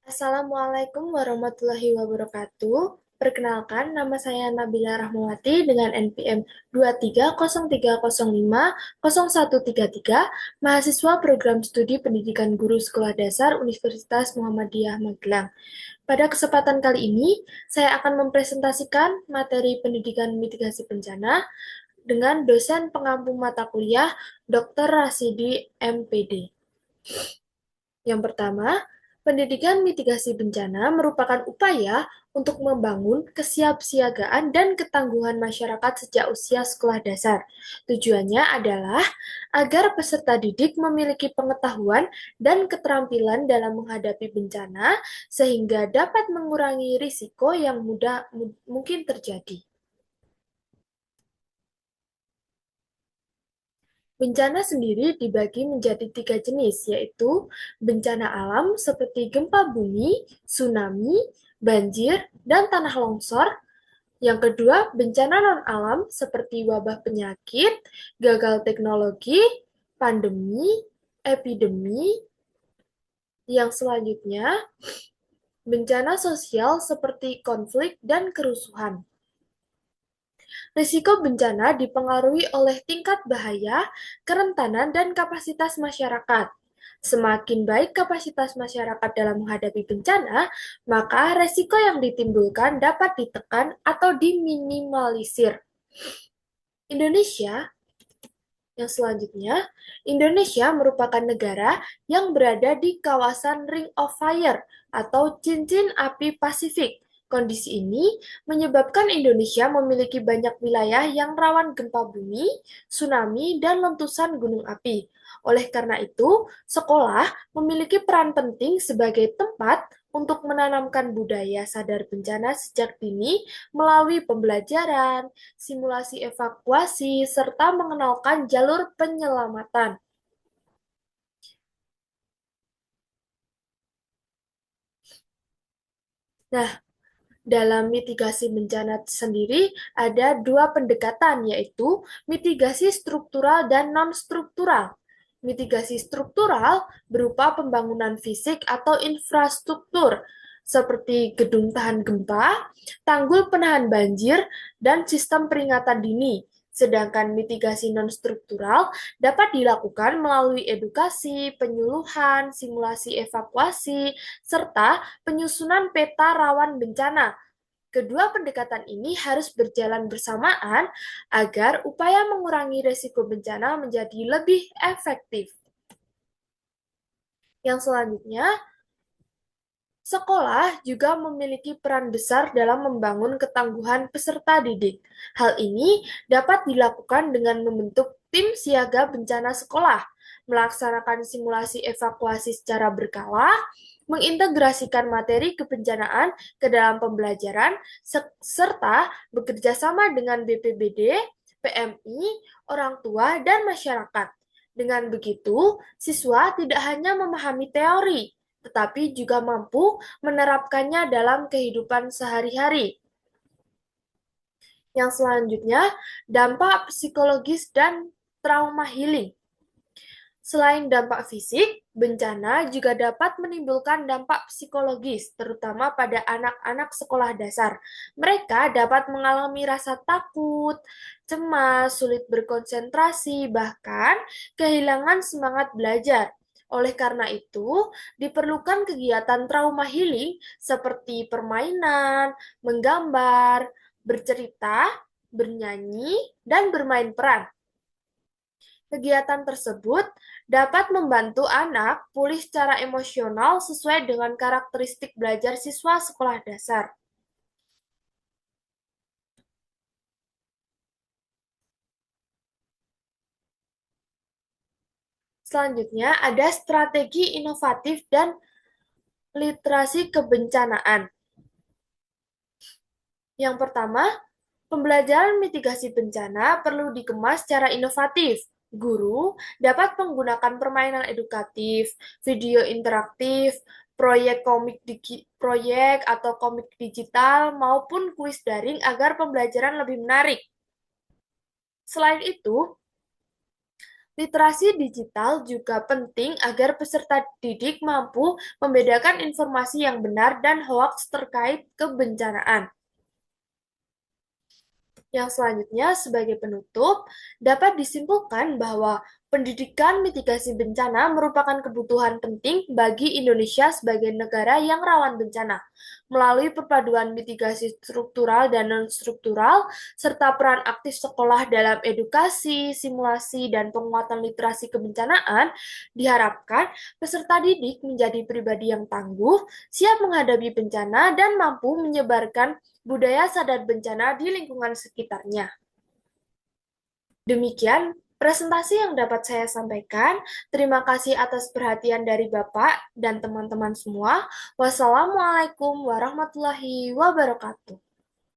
Assalamualaikum warahmatullahi wabarakatuh. Perkenalkan, nama saya Nabila Rahmawati dengan NPM 2303050133, mahasiswa program studi pendidikan guru sekolah dasar Universitas Muhammadiyah Magelang. Pada kesempatan kali ini, saya akan mempresentasikan materi pendidikan mitigasi bencana dengan dosen pengampu mata kuliah Dr. Rasidi MPD. Yang pertama, pendidikan mitigasi bencana merupakan upaya untuk membangun kesiapsiagaan dan ketangguhan masyarakat sejak usia sekolah dasar. Tujuannya adalah agar peserta didik memiliki pengetahuan dan keterampilan dalam menghadapi bencana sehingga dapat mengurangi risiko yang mungkin terjadi. Bencana sendiri dibagi menjadi tiga jenis, yaitu bencana alam seperti gempa bumi, tsunami, banjir, dan tanah longsor. Yang kedua, bencana non-alam seperti wabah penyakit, gagal teknologi, pandemi, epidemi. Yang selanjutnya, bencana sosial seperti konflik dan kerusuhan. Risiko bencana dipengaruhi oleh tingkat bahaya, kerentanan, dan kapasitas masyarakat. Semakin baik kapasitas masyarakat dalam menghadapi bencana, maka risiko yang ditimbulkan dapat ditekan atau diminimalisir. Indonesia yang selanjutnya, Indonesia merupakan negara yang berada di kawasan Ring of Fire atau cincin api Pasifik. Kondisi ini menyebabkan Indonesia memiliki banyak wilayah yang rawan gempa bumi, tsunami, dan letusan gunung api. Oleh karena itu, sekolah memiliki peran penting sebagai tempat untuk menanamkan budaya sadar bencana sejak dini melalui pembelajaran, simulasi evakuasi, serta mengenalkan jalur penyelamatan. Nah, dalam mitigasi bencana sendiri ada dua pendekatan, yaitu mitigasi struktural dan non-struktural. Mitigasi struktural berupa pembangunan fisik atau infrastruktur, seperti gedung tahan gempa, tanggul penahan banjir, dan sistem peringatan dini. Sedangkan mitigasi non-struktural dapat dilakukan melalui edukasi, penyuluhan, simulasi evakuasi, serta penyusunan peta rawan bencana. Kedua pendekatan ini harus berjalan bersamaan agar upaya mengurangi risiko bencana menjadi lebih efektif. Yang selanjutnya, sekolah juga memiliki peran besar dalam membangun ketangguhan peserta didik. Hal ini dapat dilakukan dengan membentuk tim siaga bencana sekolah, melaksanakan simulasi evakuasi secara berkala, mengintegrasikan materi kebencanaan ke dalam pembelajaran, serta bekerja sama dengan BPBD, PMI, orang tua, dan masyarakat. Dengan begitu, siswa tidak hanya memahami teori, tetapi juga mampu menerapkannya dalam kehidupan sehari-hari. Yang selanjutnya, dampak psikologis dan trauma healing. Selain dampak fisik, bencana juga dapat menimbulkan dampak psikologis, terutama pada anak-anak sekolah dasar. Mereka dapat mengalami rasa takut, cemas, sulit berkonsentrasi, bahkan kehilangan semangat belajar. Oleh karena itu, diperlukan kegiatan trauma healing seperti permainan, menggambar, bercerita, bernyanyi, dan bermain peran. Kegiatan tersebut dapat membantu anak pulih secara emosional sesuai dengan karakteristik belajar siswa sekolah dasar. Selanjutnya, ada strategi inovatif dan literasi kebencanaan. Yang pertama, pembelajaran mitigasi bencana perlu dikemas secara inovatif. Guru dapat menggunakan permainan edukatif, video interaktif, proyek atau komik digital maupun kuis daring agar pembelajaran lebih menarik. Selain itu, Literasi digital juga penting agar peserta didik mampu membedakan informasi yang benar dan hoaks terkait kebencanaan. Yang selanjutnya, sebagai penutup, dapat disimpulkan bahwa pendidikan mitigasi bencana merupakan kebutuhan penting bagi Indonesia sebagai negara yang rawan bencana. Melalui perpaduan mitigasi struktural dan non-struktural, serta peran aktif sekolah dalam edukasi, simulasi, dan penguatan literasi kebencanaan, diharapkan peserta didik menjadi pribadi yang tangguh, siap menghadapi bencana, dan mampu menyebarkan budaya sadar bencana di lingkungan sekitarnya. Demikian presentasi yang dapat saya sampaikan. Terima kasih atas perhatian dari Bapak dan teman-teman semua. Wassalamualaikum warahmatullahi wabarakatuh.